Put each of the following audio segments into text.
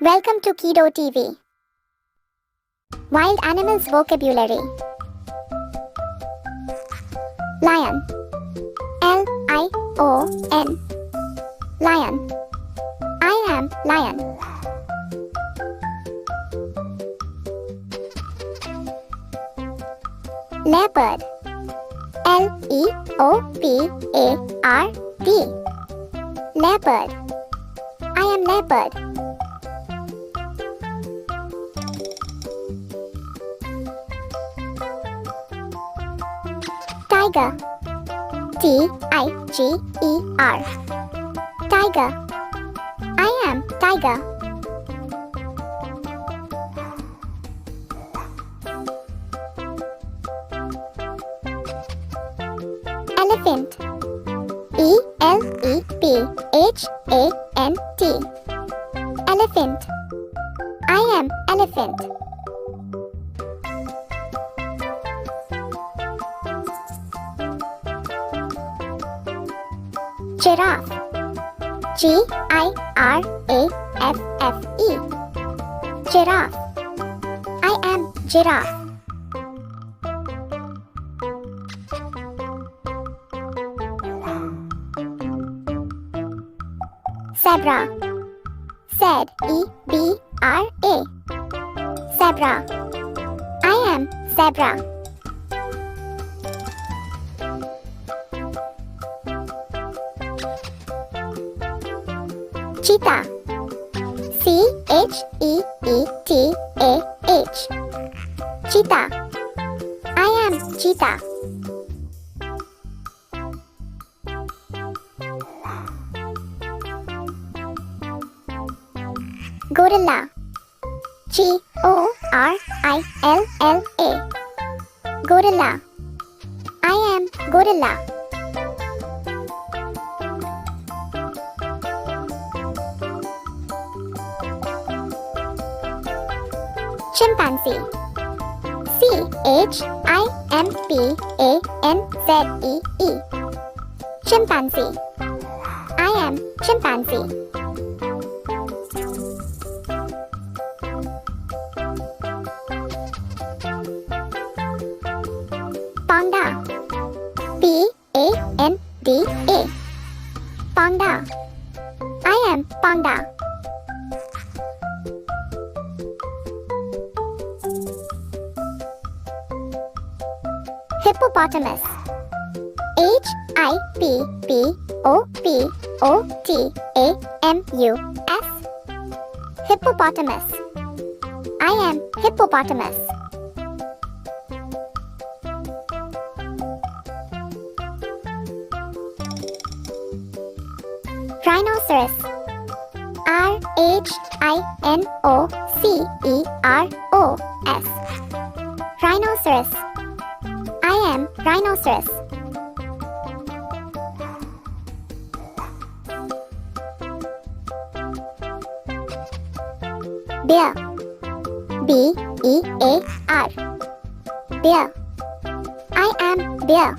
Welcome to Kiddo TV. Wild animals vocabulary. Lion. L-I-O-N. Lion. I am lion. Leopard. L-E-O-P-A-R-D. Leopard. I am leopard. Tiger. T-I-G-E-R. Tiger. I am tiger. Elephant. E-L-E-P-H-A-N-T. Elephant. I am elephant. Giraffe. G-I-R-A-F-F-E. Giraffe. I am giraffe. Zebra. Z-E-B-R-A. Zebra. I am zebra. Cheetah. C-H-E-E-T-A-H. Cheetah. I am cheetah. Gorilla. G-O-R-I-L-L-A. Gorilla. I am gorilla. Chimpanzee. C-H-I-M-P-A-N-Z-E-E. Chimpanzee. I am chimpanzee. Panda. P-A-N-D-A. Panda. I am panda. Hippopotamus. H-I-P-P-O-P-O-T-A-M-U-S. Hippopotamus. I am hippopotamus. Rhinoceros. R-H-I-N-O-C-E-R-O-S. Rhinoceros. I am rhinoceros. Bear. B-E-A-R. Bear. I am bear.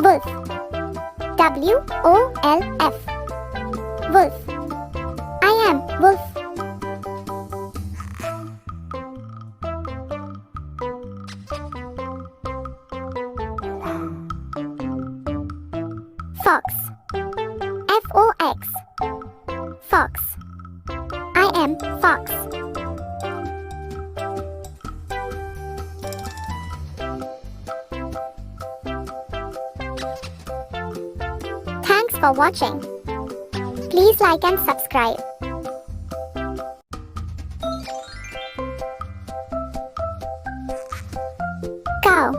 Wolf. W-O-L-F. Wolf. I am wolf. Fox. F-O-X. Fox. I am fox. Thanks for watching. Please like and subscribe. Cow.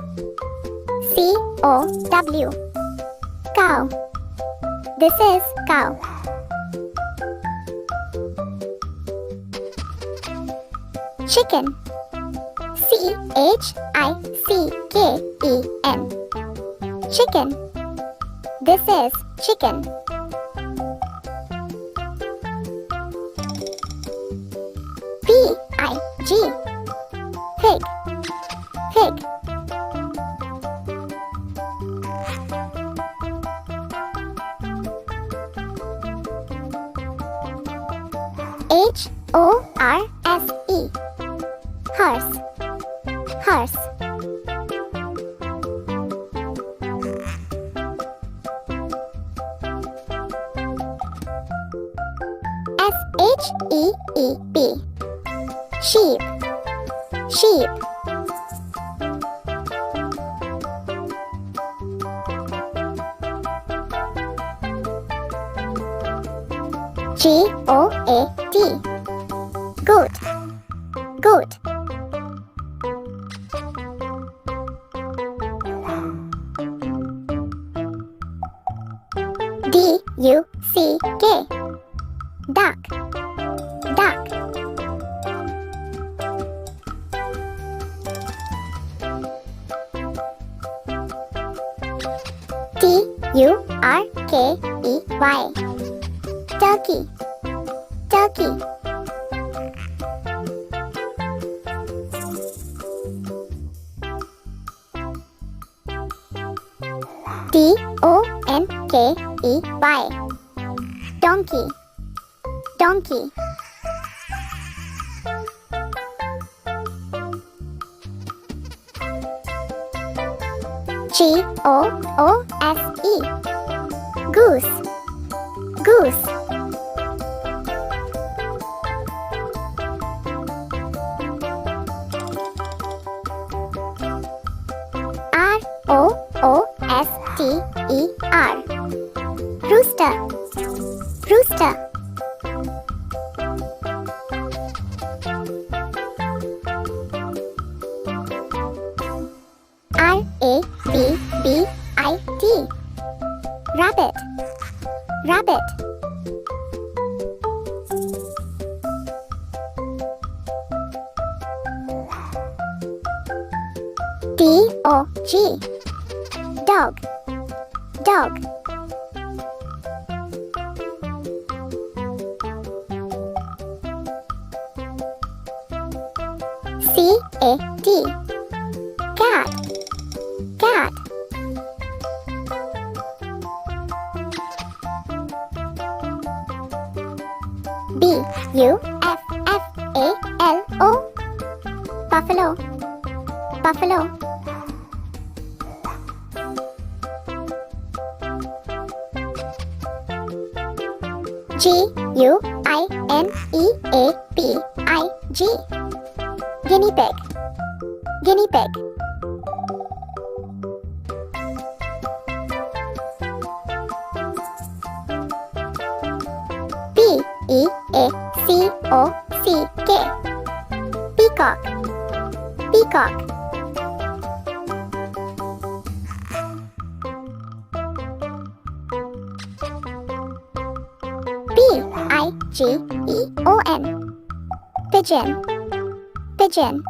C-O-W. Cow. This is cow. Chicken. C-H-I-C-K-E-N. Chicken. This is chicken. P-I-G. Pig. Pig. Horse. Horse. Horse. Sheep. Sheep. Sheep. Goat. Goat. Goat. Duck. Duck. Duck. Turkey. Turkey. Turkey. Donkey. Donkey. Donkey. Goose. Goose. Rooster. Rooster. Rabbit. Rabbit. Dog. Dog. Cat. Cat. Buffalo. Buffalo. Buffalo. Guineapig. Guinea pig. Guinea pig. Peacock. Peacock. Pigeon. Pigeon. Pigeon.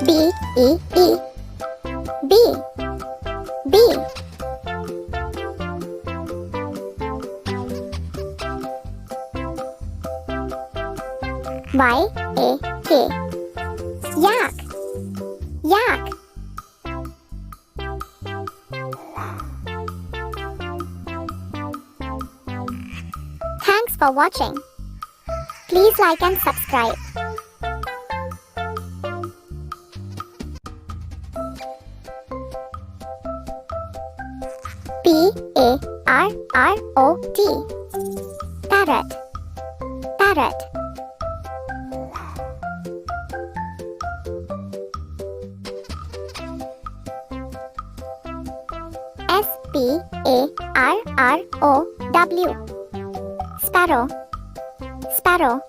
Bee. Bee. Yak. Yak. Thanks for watching. Please like and subscribe. Parrot. Parrot. Parrot. Sparrow. Sparrow. Sparrow.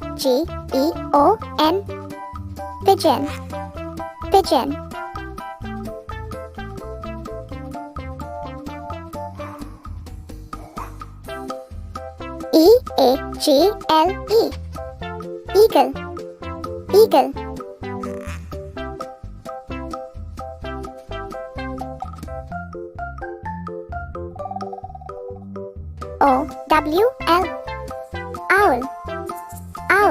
Pigeon. Pigeon. Pigeon. Eagle. Eagle. Eagle. Owl. Owl.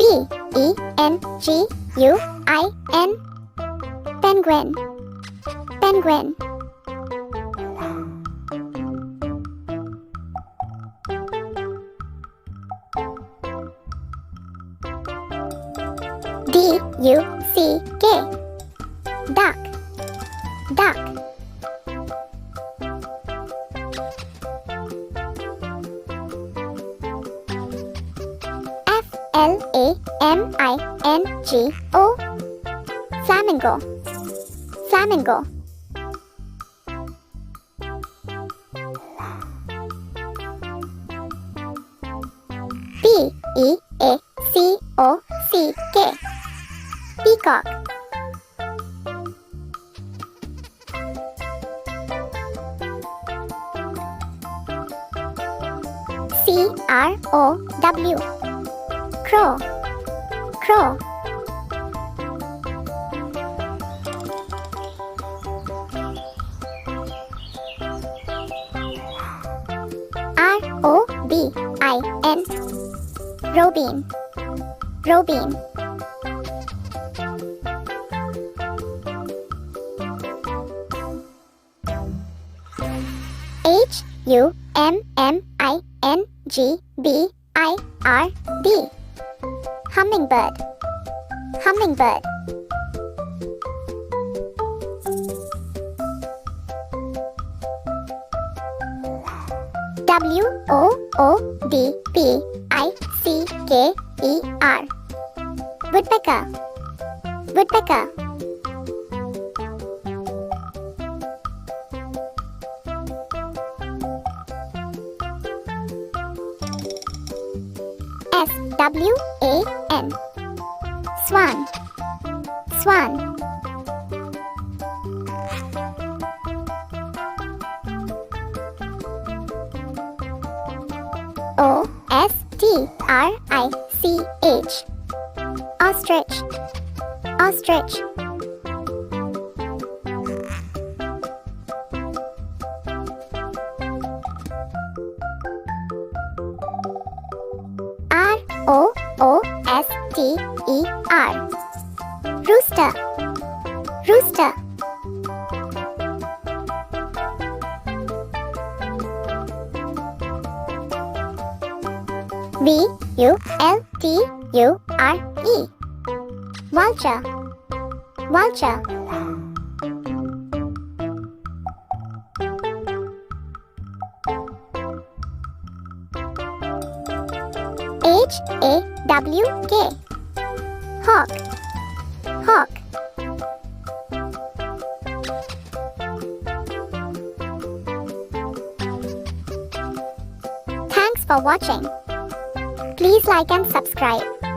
Penguin. Penguin. Penguin. Duck. Duck. Duck. Flamingo. Flamingo. Flamingo. Peacock. Peacock. Crow. Crow. Crow. Robin. Robin. Robin. Hummingbird. Hummingbird. Hummingbird. Woodpecker. Woodpecker. Woodpecker. Swan. Swan. Ostrich. Ostrich. Rooster. Rooster. Vulture. Vulture. Vulture. Hawk. Hawk. Hawk. Thanks for watching. Please like and subscribe.